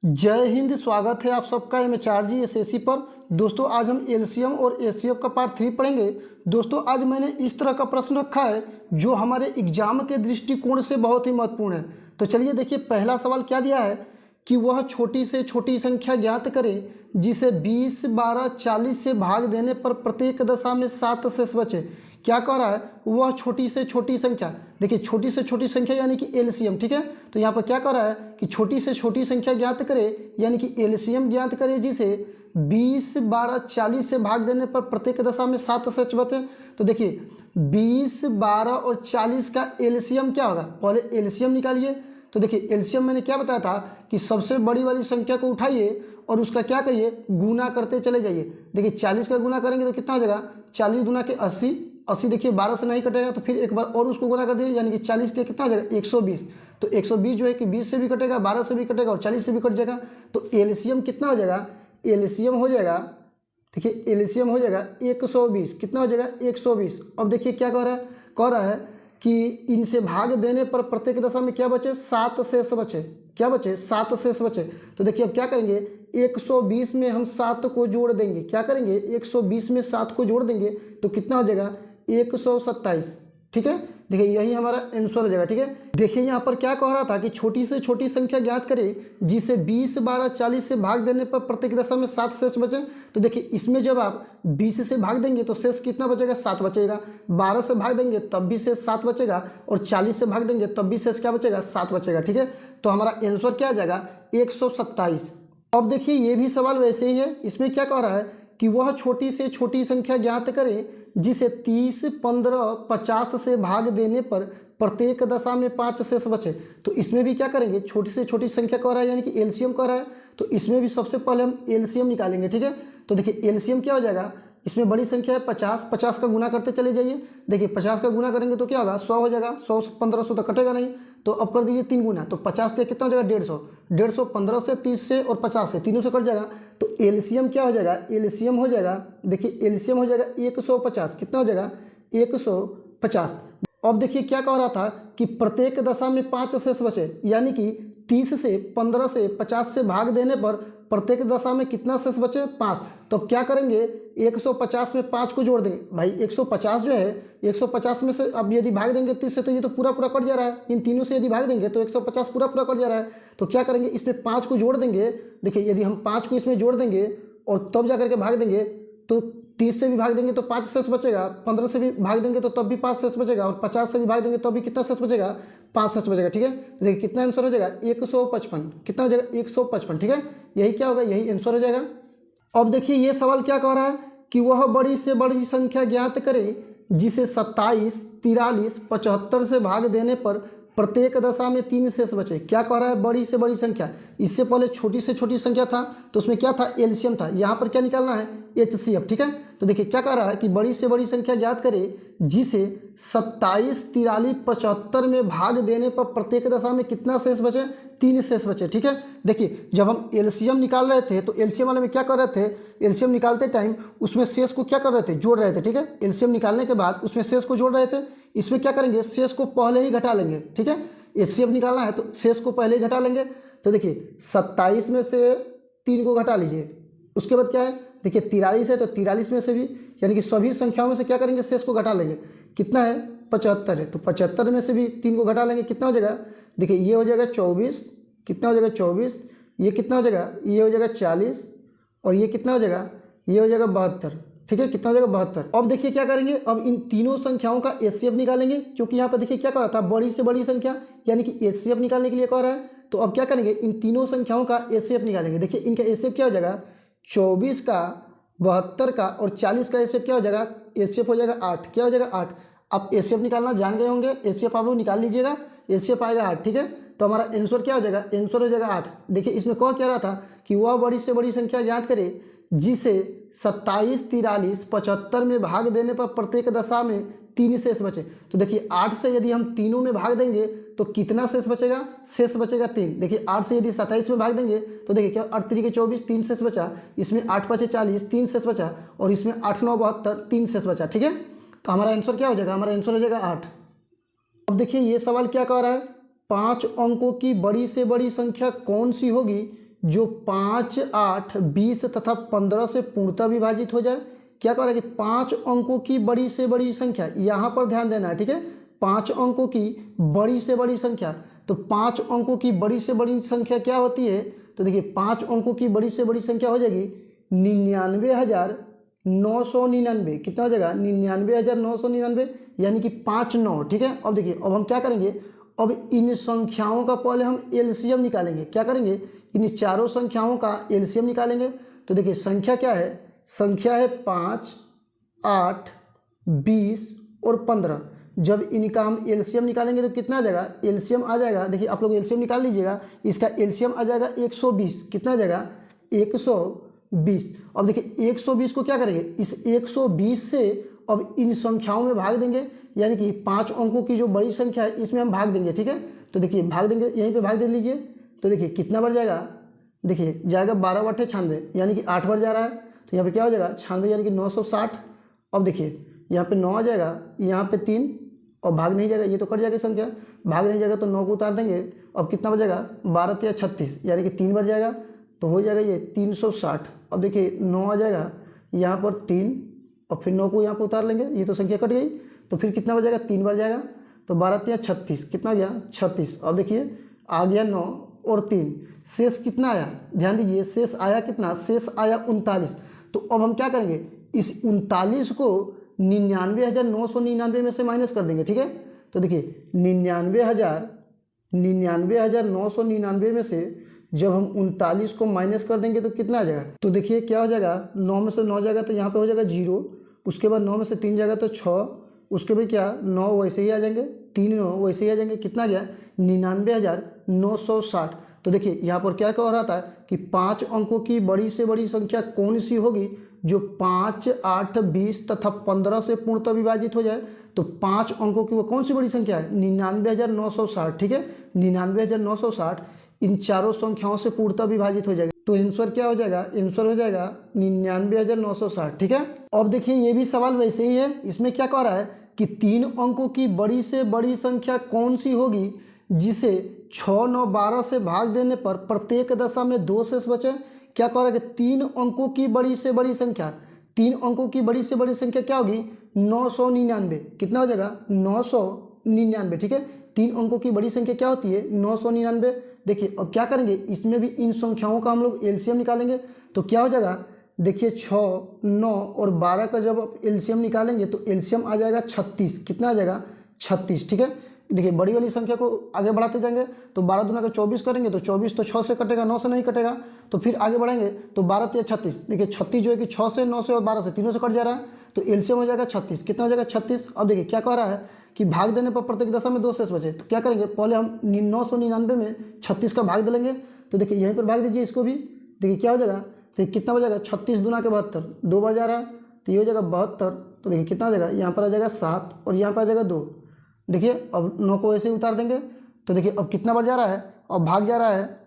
जय हिंद। स्वागत है आप सबका एमएचआरजी एसएससी पर। दोस्तों आज हम एलसीएम और एचसीएफ का पार्ट 3 पढ़ेंगे। दोस्तों आज मैंने इस तरह का प्रश्न रखा है जो हमारे एग्जाम के दृष्टिकोण से बहुत ही महत्वपूर्ण है। तो चलिए देखिए, पहला सवाल क्या दिया है कि वह छोटी से छोटी संख्या ज्ञात करें जिसे 20, 12, 40 से भाग देने पर प्रत्येक दशा में 7 शेष बचे। क्या कह रहा है? वह छोटी से छोटी संख्या। देखिए छोटी से छोटी संख्या यानी कि एलसीएम, ठीक है। तो यहाँ पर क्या कह रहा है कि छोटी से छोटी संख्या ज्ञात करे यानी कि एलसीएम ज्ञात करे जिसे 20, 12, 40 से भाग देने पर प्रत्येक दशा में 7 शेष बचे। तो देखिए 20, 12 और 40 का एलसीएम क्या होगा? पहले एलसीएम निकालिए। तो देखिए एलसीएम मैंने क्या बताया था कि सबसे बड़ी वाली संख्या को उठाइए और उसका क्या करिए, गुना करते चले जाइए। देखिए 40 का गुना करेंगे तो कितना हो जाएगा? 40 गुना के 80। 80 देखिए 12 से नहीं कटेगा तो फिर एक बार और उसको गुना कर दीजिए, यानी कि 40 से कितना हो जाएगा? 120। तो 120 जो है कि 20 से भी कटेगा, 12 से भी कटेगा और 40 से भी कट जाएगा। तो एलसीएम कितना हो जाएगा? एलसीएम हो जाएगा, देखिए एलसीएम हो जाएगा 120। कितना हो जाएगा? 120। अब देखिए क्या कह रहा है? कह रहा है कि इनसे भाग देने पर प्रत्येक दशा में क्या बचे? 7 शेष बचे। क्या बचे? 7 शेष बचे। तो देखिए अब क्या करेंगे, 120 में हम 7 को जोड़ देंगे। क्या करेंगे? 120 में 7 को जोड़ देंगे तो कितना हो जाएगा? 127। ठीक है, देखिए यही हमारा आंसर हो जाएगा। ठीक है, देखिए यहाँ पर क्या कह रहा था कि छोटी से छोटी संख्या ज्ञात करें जिसे 20, 12, 40 से भाग देने पर प्रत्येक दशा में 7 शेष बचे। तो देखिए इसमें जब आप 20 से भाग देंगे तो शेष कितना बचेगा? 7 बचेगा। 12 से भाग देंगे तब भी शेष 7 बचेगा और 40 से भाग देंगे तब भी शेष क्या बचेगा? 7 बचेगा। ठीक है, तो हमारा आंसर क्या आ जाएगा? 127। अब देखिए ये भी सवाल वैसे ही है। इसमें क्या कह रहा है कि वह छोटी से छोटी संख्या ज्ञात करें जिसे 30, 15, 50 से भाग देने पर प्रत्येक दशा में 5 शेष बचे। तो इसमें भी क्या करेंगे, छोटी से छोटी संख्या कह रहा है यानी कि एलसीएम कह रहा है। तो इसमें भी सबसे पहले हम एलसीएम निकालेंगे। ठीक है, तो देखिए एलसीएम क्या हो जाएगा? इसमें बड़ी संख्या है 50। 50 का गुना करते चले जाइए। देखिए 50 का गुना करेंगे तो क्या होगा? 100 हो जाएगा। 100 से 1500 तो कटेगा नहीं, तो अब कर दीजिए 3 गुना। तो 50 से कितना हो जाएगा? 150। 150 15 से, 30 से और 50 से, तीनों से कट जाएगा। तो एलसीएम क्या हो जाएगा? एलसीएम हो जाएगा, देखिए एलसीएम हो जाएगा 150। कितना हो जाएगा? 150। अब देखिए क्या कह रहा था कि प्रत्येक दशा में 5 शेष बचे, यानी कि 30 से, 15 से, 50 से भाग देने पर प्रत्येक दशा में कितना शेष बचे? 5। तो अब क्या करेंगे, 150 में 5 को जोड़ देंगे। भाई 150 जो है, 150 में से अब यदि भाग देंगे 30 से तो ये तो पूरा पूरा कट जा रहा है। इन तीनों से यदि भाग देंगे तो 150 पूरा पूरा कट जा रहा है। तो क्या करेंगे, इसमें 5 को जोड़ देंगे। देखिए यदि हम 5 को इसमें जोड़ देंगे और तब जा करके भाग देंगे तो 30 से भी भाग देंगे तो 5 शेष बचेगा। 15 से भी भाग देंगे तो तब भी 5 शेष बचेगा और 50 से भी भाग देंगे तब भी कितना शेष बचेगा? 5 शेष बचेगा। ठीक है, देखिए कितना आंसर हो जाएगा? 155। कितना हो जाएगा? 155। ठीक है, यही क्या होगा? यही आंसर हो जाएगा। अब देखिए ये सवाल क्या कह रहा है कि वह बड़ी से बड़ी संख्या ज्ञात करे जिसे 27, 43, 75 से भाग देने पर प्रत्येक दशा में 3 शेष बचे। क्या कह रहा है? बड़ी से बड़ी संख्या। इससे पहले छोटी से छोटी संख्या था तो उसमें क्या था? एलसीएम था। यहाँ पर क्या निकालना है? एचसीएफ। ठीक है, तो देखिए क्या कह रहा है कि बड़ी से बड़ी संख्या ज्ञात करे जिसे 27, 43, 75 में भाग देने पर प्रत्येक दशा में कितना शेष बचे? 3 शेष बचे। ठीक है, देखिए जब हम एलसीएम निकाल रहे थे तो एलसीएम वाले में क्या कर रहे थे? एलसीएम निकालते टाइम उसमें शेष को क्या कर रहे थे? जोड़ रहे थे। ठीक है, एलसीएम निकालने के बाद उसमें शेष को जोड़ रहे थे। इसमें क्या करेंगे? शेष को पहले ही घटा लेंगे। ठीक है, एचसीएफ निकालना है तो शेष को पहले ही घटा लेंगे। तो देखिए 27 में से 3 को घटा लीजिए। उसके बाद क्या है? देखिए 43 है तो 43 में से भी, यानी कि सभी संख्याओं में से क्या करेंगे? शेष को घटा लेंगे। कितना है? 75 है तो 75 में से भी 3 को घटा लेंगे। कितना हो जाएगा? देखिए ये हो जाएगा 24। कितना हो जाएगा? 24। ये कितना हो जाएगा? ये हो जाएगा 40 और ये कितना हो जाएगा? ये हो जाएगा 72। ठीक है, कितना हो जाएगा? 72। अब देखिए क्या करेंगे, अब इन तीनों संख्याओं का एचसीएफ निकालेंगे, क्योंकि यहाँ पर देखिए क्या कह रहा था? बड़ी से बड़ी संख्या यानी कि एचसीएफ निकालने के लिए कह रहा है। तो अब क्या करेंगे, इन तीनों संख्याओं का एचसीएफ निकालेंगे। देखिए इनका एचसीएफ क्या हो जाएगा? 24 का, 72 का और 40 का एचसीएफ क्या हो जाएगा? एचसीएफ हो जाएगा 8। क्या हो जाएगा? 8। आप एचसीएफ निकालना जान गए होंगे, एचसीएफ आप लोग निकाल लीजिएगा। एचसीएफ आएगा 8। ठीक है, तो हमारा आंसर क्या हो जाएगा? आंसर हो जाएगा 8। देखिए इसमें कह क्या रहा था कि वह बड़ी से बड़ी संख्या ज्ञात करे जिसे 27, 43, 75 में भाग देने पर प्रत्येक दशा में 3 शेष बचे। तो देखिए 8 से यदि हम तीनों में भाग देंगे तो कितना शेष बचेगा? शेष बचेगा 3। देखिए 8 से यदि 27 में भाग देंगे तो देखिए क्या? 8 3 के 24, 3 शेष बचा। इसमें 8 5 40, 3 शेष बचा और इसमें 8 9 72, 3 शेष बचा। ठीक है, तो हमारा आंसर क्या हो जाएगा? हमारा आंसर हो जाएगा 8। अब देखिए ये सवाल क्या कह रहा है? 5 अंकों की बड़ी से बड़ी संख्या कौन सी होगी जो 5, 8, 20 तथा 15 से पूर्णतः विभाजित हो जाए। क्या कह रहा है कि 5 अंकों की बड़ी से बड़ी संख्या, यहाँ पर ध्यान देना है, ठीक है। 5 अंकों की बड़ी से बड़ी संख्या, तो 5 अंकों की बड़ी से बड़ी संख्या क्या होती है? तो देखिए 5 अंकों की बड़ी से बड़ी संख्या हो जाएगी 99,999। कितना हो जाएगा? 99,999, यानी कि 5 9, ठीक है। अब देखिए, अब हम क्या करेंगे, अब इन संख्याओं का पहले हम एलसीएम निकालेंगे। क्या करेंगे? इन चारों संख्याओं का एलसीएम निकालेंगे। तो देखिए संख्या क्या है? संख्या है 5, 8, 20 और 15। जब इनका हम एलसीएम निकालेंगे तो कितना आ जाएगा? एलसीएम आ जाएगा, देखिए आप लोग एलसीएम निकाल लीजिएगा। इसका एलसीएम आ जाएगा 120। कितना आ जाएगा? 120। अब देखिए 120 को क्या करेंगे? इस 120 से अब इन संख्याओं में भाग देंगे, यानी कि 5 अंकों की जो बड़ी संख्या है इसमें हम भाग देंगे, ठीक है। तो देखिए भाग देंगे, यहीं पे भाग दे लीजिए। तो देखिए कितना बार जाएगा? देखिए जाएगा 12 बटे 96, यानी कि 8 बार जा रहा है। तो यहाँ पे क्या हो जाएगा? 96 यानी कि 960। अब देखिए यहाँ पे 9 आ जाएगा, यहाँ पे 3 और भाग नहीं जाएगा, ये तो कट जाएगा संख्या, भाग नहीं जाएगा तो 9 को उतार देंगे। अब कितना बचेगा? 12 या 36, यानी कि 3 बार जाएगा, तो हो जाएगा ये 360। अब देखिए 9 आ जाएगा, यहाँ पर 3 और फिर 9 को यहाँ पर उतार लेंगे, ये तो संख्या कट गई। तो फिर कितना बचेगा? 3 बार जाएगा, तो 12 या 36, कितना आ गया? 36। अब देखिए आ गया 9 और 3, शेष कितना आया? ध्यान दीजिए, शेष आया कितना? शेष आया 39। तो अब हम क्या करेंगे? इस 39 को 99,999 में से माइनस कर देंगे, ठीक है। तो देखिए 99,999 में से जब हम 39 को माइनस कर देंगे तो कितना आ जाएगा? तो देखिए क्या हो जाएगा? 9 में से 9 जाएगा तो यहाँ पे हो जाएगा 0, उसके बाद 9 में से 3 जाएगा तो 6, उसके बाद क्या 9 वैसे ही आ जाएंगे, 3 9 वैसे ही आ जाएंगे। कितना गया? 99,960। तो देखिए यहाँ पर क्या कह रहा था कि 5 अंकों की बड़ी से बड़ी संख्या कौन सी होगी जो 5, 8, 20 तथा 15 से पूर्णतः विभाजित हो जाए। तो 5 अंकों की वो कौन सी बड़ी संख्या है? 99,960, ठीक है। 99,960 इन चारों संख्याओं से पूर्णतः विभाजित हो जाएगा। तो आंसर क्या हो जाएगा? आंसर हो जाएगा 99,960, ठीक है। अब देखिए ये भी सवाल वैसे ही है, इसमें क्या कह रहा है कि 3 अंकों की बड़ी से बड़ी संख्या कौन सी होगी जिसे 6, 9, 12 से भाग देने पर प्रत्येक दशा में 2 शेष बचे। क्या कह रहा है कि 3 अंकों की बड़ी से बड़ी संख्या, 3 अंकों की बड़ी से बड़ी संख्या क्या होगी? 999। कितना हो जाएगा? 999, ठीक है। 3 अंकों की बड़ी संख्या क्या होती है? 999। देखिए अब क्या करेंगे, इसमें भी इन संख्याओं का हम लोग एलसीएम निकालेंगे। तो क्या हो जाएगा? देखिए 6, 9 और 12 का जब आप एलसीएम निकालेंगे तो एलसीएम आ जाएगा 36। कितना आ जाएगा? 36, ठीक है। देखिए बड़ी वाली संख्या को आगे बढ़ाते जाएंगे, तो 12 दूना का 24 करेंगे तो 24 तो 6 से कटेगा, 9 से नहीं कटेगा। तो फिर आगे बढ़ेंगे तो 12 या 36, देखिए 36 जो है कि 6 से, 9 से और 12 से, तीनों से कट जा रहा है। तो एलसीएम हो जाएगा 36। कितना हो जाएगा? 36। अब देखिए क्या कह रहा है कि भाग देने पर प्रत्येक दशा में 2 शेष बचे। तो क्या करेंगे? पहले हम 999 में 36 का भाग देंगे। तो देखिए यहीं पर भाग दीजिए इसको भी। देखिए क्या हो जाएगा? तो कितना हो जाएगा? 36 दूना के 72, 2 बार जा रहा है, तो ये हो जाएगा 72। तो देखिए कितना हो जाएगा? यहाँ पर आ जाएगा 7 और यहाँ पर आ जाएगा 2। देखिए अब 9 को ऐसे ही उतार देंगे। तो देखिए अब कितना बार जा रहा है? अब भाग जा रहा है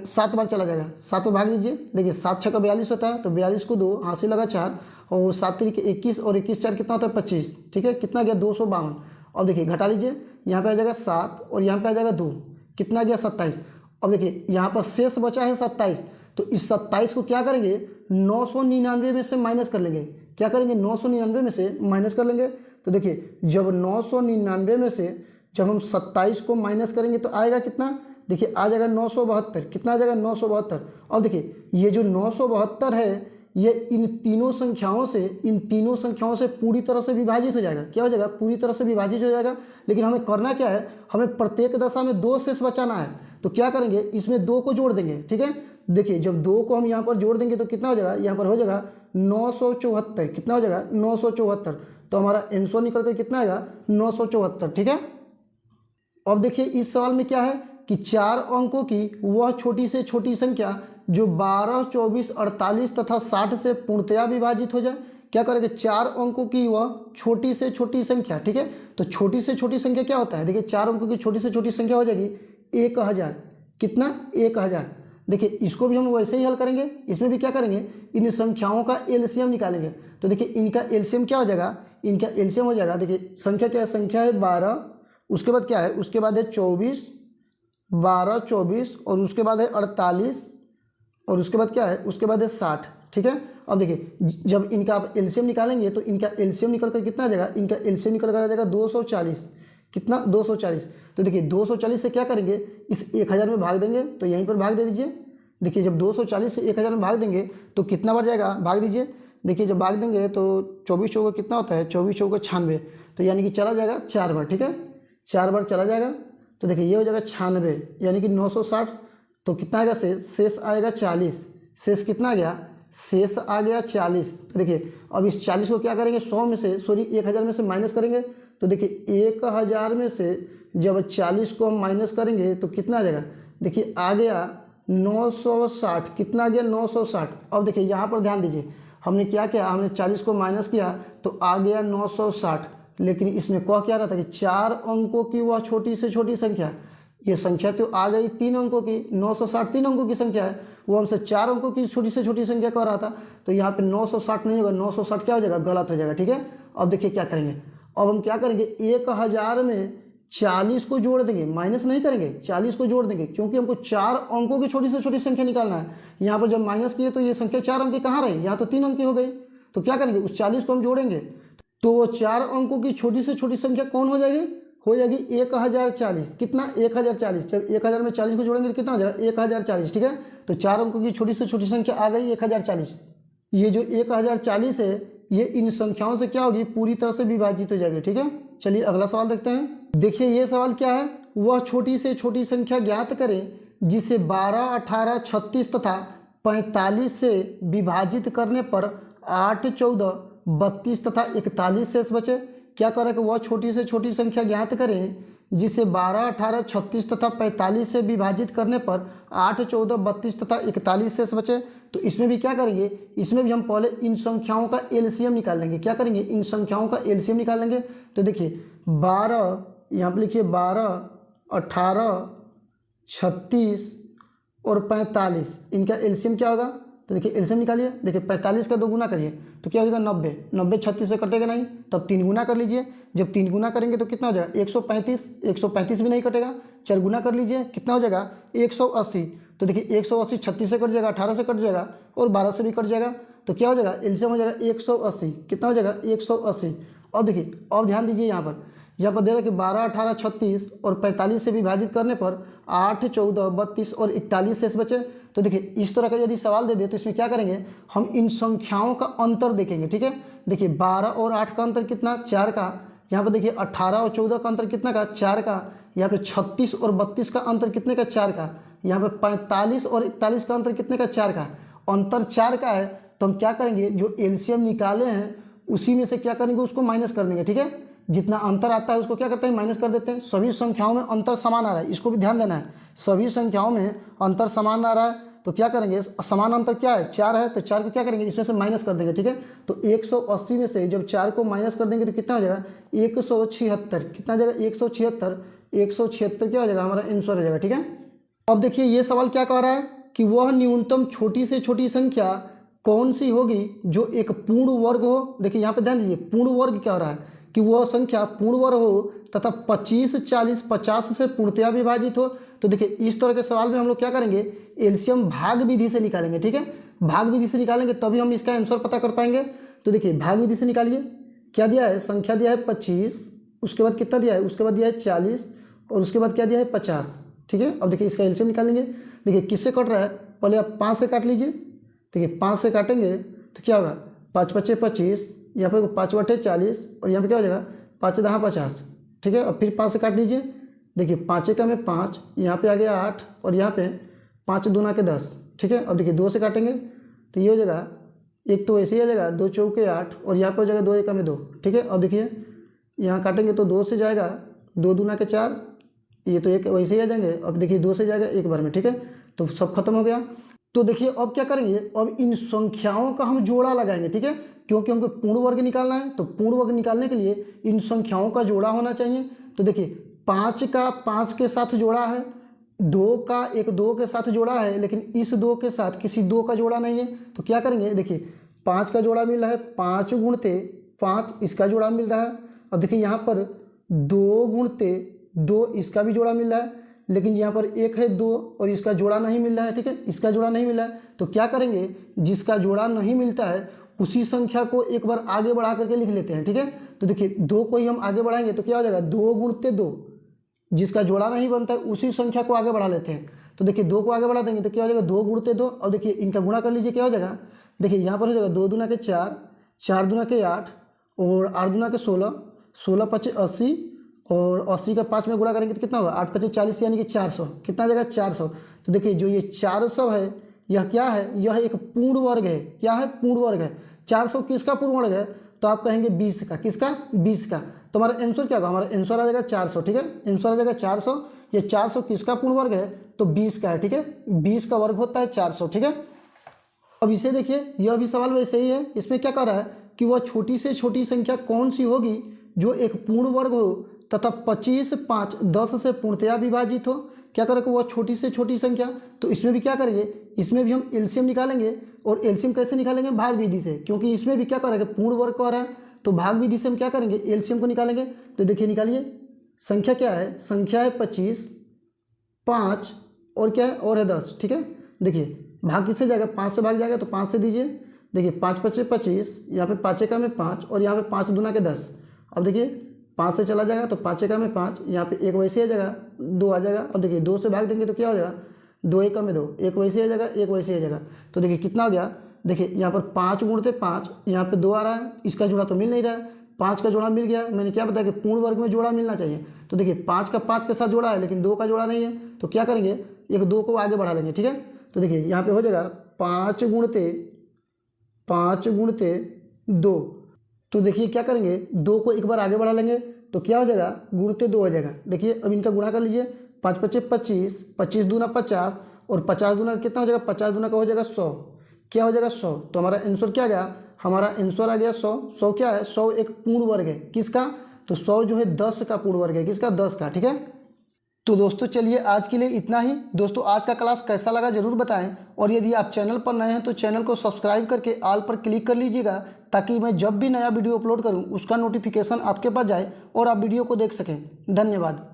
7 बार चला जाएगा। 7 पर भाग दीजिए। देखिए 7 6 का 42 होता है, तो 42 को 2 हाथ से लगा 4 और 7 3 के 21 और 21 4 कितना होता है? 25, ठीक है। कितना गया? 252। अब देखिए घटा लीजिए, यहाँ पे आ जाएगा 7 और यहाँ पे आ जाएगा 2, कितना गया? 27। अब देखिए यहाँ पर शेष बचा है 27, तो इस 27 को क्या करेंगे? 999 में से माइनस कर लेंगे। क्या करेंगे? 999 में से माइनस कर लेंगे। तो देखिए जब 999 में से जब हम 27 को माइनस करेंगे तो आएगा कितना? देखिए आ जाएगा 972। कितना आ जाएगा? 972। और देखिए ये जो 972 है ये इन तीनों संख्याओं से पूरी तरह से विभाजित हो जाएगा। क्या हो जाएगा? पूरी तरह से विभाजित हो जाएगा। लेकिन हमें करना क्या है? हमें प्रत्येक दशा में 2 शेष बचाना है। तो क्या करेंगे? इसमें 2 को जोड़ देंगे, ठीक है। देखिए जब 2 को हम यहाँ पर जोड़ देंगे तो कितना हो जाएगा? यहाँ पर हो जाएगा 974। कितना हो जाएगा? 974। तो हमारा आंसर निकल कर कितना आएगा? 974, ठीक है। अब देखिए इस सवाल में क्या है कि 4 अंकों की वह छोटी से छोटी संख्या जो 12, 24, 48 तथा 60 से पूर्णतया विभाजित हो जाए। क्या करेंगे? 4 अंकों की वह छोटी से छोटी संख्या, ठीक है। तो छोटी से छोटी संख्या क्या होता है? देखिए 4 अंकों की छोटी से छोटी संख्या हो जाएगी 1000। कितना? 1000। देखिए इसको भी हम वैसे ही हल करेंगे। इसमें भी क्या करेंगे? इन संख्याओं का एलसीएम निकालेंगे। तो देखिए इनका एलसीएम क्या हो जाएगा? इनका एलसीएम हो जाएगा, देखिए संख्या क्या है? संख्या है 12, उसके बाद क्या है? उसके बाद है 24, 12, 24 और उसके बाद है 48 और उसके बाद क्या है, उसके बाद है 60। ठीक है, अब देखिए जब इनका आप एलसीएम निकालेंगे तो इनका एलसीएम निकल कर कितना आ जाएगा, इनका एलसीएम निकल कर आ जाएगा 240। कितना, 240। तो देखिए 240 से क्या करेंगे, इस 1000 में भाग देंगे, तो यहीं पर भाग दे दीजिए। देखिए जब 240 से 1000 में भाग देंगे तो कितना बढ़ जाएगा, भाग दीजिए। देखिए जब भाग देंगे तो 24 चौका कितना होता है, 24 चौका 96, तो यानी कि चला जाएगा 4 बार। ठीक है, 4 बार चला जाएगा, तो देखिए ये हो जाएगा 96, यानी कि 960। तो कितना आएगा शेष आएगा 40। शेष कितना आ गया, शेष आ गया 40। तो देखिए अब इस 40 को क्या करेंगे, 100 में से, सॉरी 1000 में से माइनस करेंगे। तो देखिए 1000 में से जब 40 को हम माइनस करेंगे तो कितना आ जाएगा, देखिए आ गया 960। कितना आ गया, 960। अब देखिए यहाँ पर ध्यान दीजिए, हमने क्या किया, हमने 40 को माइनस किया तो आ गया 960। लेकिन इसमें कह क्या रहा था कि 4 अंकों की वह छोटी से छोटी संख्या, ये संख्या तो आ गई 3 अंकों की, 960 3 अंकों की संख्या है, वो हमसे 4 अंकों की छोटी से छोटी संख्या कह रहा था। तो यहाँ पे 960 नहीं होगा, 960 क्या हो जाएगा, गलत हो जाएगा। ठीक है, अब देखिए क्या करेंगे, अब हम क्या करेंगे, 1000 में 40 को जोड़ देंगे, माइनस नहीं करेंगे, 40 को जोड़ देंगे, क्योंकि हमको 4 अंकों की छोटी से छोटी संख्या निकालना है। यहाँ पर जब माइनस किए तो ये संख्या 4 अंक की कहाँ रही, यहाँ तो 3 अंक की हो गई। तो क्या करेंगे, उस 40 को हम जोड़ेंगे तो वो 4 अंकों की छोटी से छोटी संख्या कौन हो जाएगी, हो जाएगी 1040। कितना, 1040। जब 1000 में 40 को जोड़ेंगे तो कितना हो जाएगा, 1040। ठीक है, तो 4 अंकों की छोटी से छोटी संख्या आ गई 1040। ये जो 1040 है ये इन संख्याओं से क्या होगी, पूरी तरह से विभाजित हो जाएगी। ठीक है, चलिए अगला सवाल देखते हैं। देखिए ये सवाल क्या है, वह छोटी से छोटी संख्या ज्ञात करें जिसे 12, 18, 36 तथा 45 से विभाजित करने पर 8, 14, 32 तथा 41 शेष बचे। क्या करें कि वह छोटी से छोटी संख्या ज्ञात करें जिसे 12, 18, 36 तथा 45 से विभाजित करने पर 8, 14, 32 तथा 41 शेष बचे। तो इसमें भी क्या करेंगे, इसमें भी हम पहले इन संख्याओं का एलसीएम निकाल लेंगे। क्या करेंगे, इन संख्याओं का एलसीएम निकाल लेंगे। तो देखिए 12, यहाँ पर लिखिए 12, 18, 36 और 45, इनका एलसीएम क्या होगा, तो देखिए एलसीएम निकालिए। देखिए 45 का 2 गुना करिए तो क्या हो जाएगा, 90। 90 36 से कटेगा नहीं, तब 3 गुना कर लीजिए। जब 3 गुना करेंगे तो कितना हो जाएगा, 135। 135 भी नहीं कटेगा, 4 गुना कर लीजिए, कितना हो जाएगा, 180। तो देखिए 180 36 से कट जाएगा, 18 से कट जाएगा और 12 से भी कट जाएगा। तो क्या हो जाएगा, एलसीएम हो जाएगा 180। कितना हो जाएगा, 180। अब देखिए, अब ध्यान दीजिए, यहाँ पर दे रहा है कि 12, 18, 36 और 45 से विभाजित करने पर 8, 14, 32 और 41 शेष बचे। तो देखिए इस तरह का यदि सवाल दे दे तो इसमें क्या करेंगे, हम इन संख्याओं का अंतर देखेंगे। ठीक है, देखिए 12 और 8 का अंतर कितना, 4 का। यहाँ पर देखिए 18 और 14 का अंतर कितना का, 4 का। यहाँ पे 36 और 32 का अंतर कितने का, 4 का। यहाँ पे 45 और 41 का अंतर कितने का, 4 का। अंतर 4 का है, तो हम क्या करेंगे, जो एलसीएम निकाले हैं उसी में से क्या करेंगे, उसको माइनस कर देंगे। ठीक है, जितना अंतर आता है उसको क्या करते हैं, माइनस कर देते हैं। सभी संख्याओं में अंतर समान आ रहा है, इसको भी ध्यान देना है। सभी संख्याओं में अंतर समान आ रहा है तो क्या करेंगे, समान अंतर क्या है, 4 है, तो 4 को क्या करेंगे, इसमें से माइनस कर देंगे। ठीक है, तो 180 में से जब 4 को माइनस कर देंगे तो कितना हो जाएगा, 176। कितना हो जाएगा, 176। 176 क्या हो जाएगा, हमारा आंसर हो जाएगा। ठीक है, अब देखिए ये सवाल क्या कह रहा है कि वह न्यूनतम छोटी से छोटी संख्या कौन सी होगी जो एक पूर्ण वर्ग हो। देखिए यहाँ पे ध्यान दीजिए, पूर्ण वर्ग क्या हो रहा है कि वह संख्या पूर्ण वर्ग हो तथा 25, 40, 50 से पूर्णतया विभाजित हो। तो देखिए इस तरह के सवाल में हम लोग क्या करेंगे, एलसीएम भाग विधि से निकालेंगे। ठीक है, भाग विधि से निकालेंगे तभी हम इसका आंसर पता कर पाएंगे। तो देखिए भाग विधि से निकालिए, क्या दिया है, संख्या दिया है 25, उसके बाद कितना दिया है, उसके बाद दिया है 40 और उसके बाद क्या दिया है 50। ठीक है, अब देखिए इसका एलसीएम निकालेंगे। देखिए किससे कट रहा है, पहले आप 5 से काट लीजिए। देखिए 5 से काटेंगे तो क्या होगा, 5 5 25, यहाँ पे 5 बटे 40 और यहाँ पे क्या हो जाएगा, 5 10 50। ठीक है, अब फिर 5 से काट लीजिए। देखिए 5 का में 5, यहाँ पे आ गया 8 और यहाँ पे 5 दूना के 10। ठीक है, अब देखिए 2 से काटेंगे तो ये हो जाएगा, एक तो ऐसे ही आ जाएगा, 2 चौके 8 और यहाँ पे हो जाएगा 2 1 में 2। ठीक है, अब देखिए यहाँ काटेंगे तो 2 से जाएगा, 2 दूना के 4, ये तो एक वैसे ही आ जाएंगे। अब देखिए 2 से जाएगा एक बार में। ठीक है, तो सब खत्म हो गया। तो देखिए अब क्या करेंगे, अब इन संख्याओं का हम जोड़ा लगाएंगे। ठीक है, क्योंकि हमको पूर्ण वर्ग निकालना है तो पूर्ण वर्ग निकालने के लिए इन संख्याओं का जोड़ा होना चाहिए। तो देखिए 5 का 5 के साथ जोड़ा है, 2 का एक 2 के साथ जोड़ा है, लेकिन इस 2 के साथ किसी 2 का जोड़ा नहीं है। तो क्या करेंगे, देखिए 5 का जोड़ा मिल रहा है, 5 गुणते 5 इसका जोड़ा मिल रहा है। अब देखिए यहाँ पर 2 गुणते 2 इसका भी जोड़ा मिल रहा है, लेकिन यहाँ पर 1 है 2 और इसका जोड़ा नहीं मिल रहा है, ठीक है, इसका जोड़ा नहीं मिल रहा है। तो क्या करेंगे, जिसका जोड़ा नहीं मिलता है उसी संख्या को एक बार आगे बढ़ा करके लिख लेते हैं, ठीक है। तो देखिए 2 को ही हम आगे बढ़ाएंगे तो क्या हो जाएगा, 2 गुणते 2, जिसका जोड़ा नहीं बनता है उसी संख्या को आगे बढ़ा लेते हैं। तो देखिए 2 को आगे बढ़ा देंगे तो क्या हो जाएगा, 2 गुणते 2, और देखिए इनका गुणा कर लीजिए, क्या हो जाएगा, देखिए यहाँ पर हो जाएगा 2 दूना के 4, 4 दूना के 8 और 8 दूना के 16, 16 पचे 80 और 80 का 5 में गुणा करेंगे तो कितना होगा, 8 पचे 40 यानी कि 400, कितना आ जाएगा 400। तो देखिए जो ये 400 है यह क्या है, यह एक पूर्ण वर्ग है, क्या है, पूर्ण वर्ग है। 400 किसका पूर्ण वर्ग है, तो आप कहेंगे 20 का, किसका, 20 का। तो हमारा आंसर क्या होगा, हमारा आंसर आ जाएगा 400, ठीक है, आंसर आ जाएगा 400। ये 400 किसका पूर्ण वर्ग है, तो 20 का है, ठीक है, 20 का वर्ग होता है 400, ठीक है। अब इसे देखिए, यह भी सवाल वैसे ही है, इसमें क्या कर रहा है कि वह छोटी से छोटी संख्या कौन सी होगी जो एक पूर्ण वर्ग हो तथा 25, 5, 10 से पूर्णतया विभाजित हो। क्या करेंगे, वह छोटी से छोटी संख्या, तो इसमें भी क्या करेंगे, इसमें भी हम एलसीएम निकालेंगे। और एलसीएम कैसे निकालेंगे, भाग विधि से, क्योंकि इसमें भी क्या करेंगे, पूर्ण वर्ग का रहा है, तो भाग विधि से हम क्या करेंगे, एलसीएम को निकालेंगे। तो देखिए निकालिए, संख्या क्या है, संख्या है 25, 5 और क्या है, और है 10, ठीक है। देखिए भाग किससे जाएगा, 5 से भाग जाएगा तो 5 से दीजिए। देखिए 5 पचे 25, यहाँ पे 5 एकम में 5 और यहाँ पे 5 दूना के 10। अब देखिए 5 से चला जाएगा तो 5 एकम में 5, यहाँ पे 1 वैसे आ जाएगा, 2 आ जाएगा। अब देखिए 2 से भाग देंगे तो क्या हो जाएगा, 2 एकम में 2, 1 वैसे आ जाएगा, 1 वैसे आ जाएगा। तो देखिए कितना हो गया, देखिए यहाँ पर 5 गुणते 5, यहाँ पे 2 आ रहा है, इसका जोड़ा तो मिल नहीं रहा है, 5 का जोड़ा मिल गया। मैंने क्या बताया कि पूर्ण वर्ग में जोड़ा मिलना चाहिए। तो देखिए 5 का 5 के साथ जोड़ा है लेकिन 2 का जोड़ा नहीं है, तो क्या करेंगे, एक 2 को आगे बढ़ा लेंगे, ठीक है। तो देखिए यहाँ पे हो जाएगा 5 गुणते 2। तो देखिए क्या करेंगे, 2 को एक बार आगे बढ़ा लेंगे तो क्या हो जाएगा, गुणते 2 हो जाएगा। देखिए अब इनका गुणा कर लीजिए, 5 पचे 25, 25 दूना 50 और 50 दूना कितना हो जाएगा, 50 दूना का हो जाएगा 100, क्या हो जाएगा 100। तो हमारा आंसर क्या गया, हमारा आंसर आ गया 100। 100 क्या है, 100 एक पूर्ण वर्ग है, किसका, तो 100 जो है 10 का पूर्ण वर्ग है, किसका, 10 का, ठीक है। तो दोस्तों चलिए आज के लिए इतना ही। दोस्तों आज का क्लास कैसा लगा जरूर बताएं, और यदि आप चैनल पर नए हैं तो चैनल को सब्सक्राइब करके ऑल पर क्लिक कर लीजिएगा, ताकि मैं जब भी नया वीडियो अपलोड करूं उसका नोटिफिकेशन आपके पास जाए और आप वीडियो को देख सकें। धन्यवाद।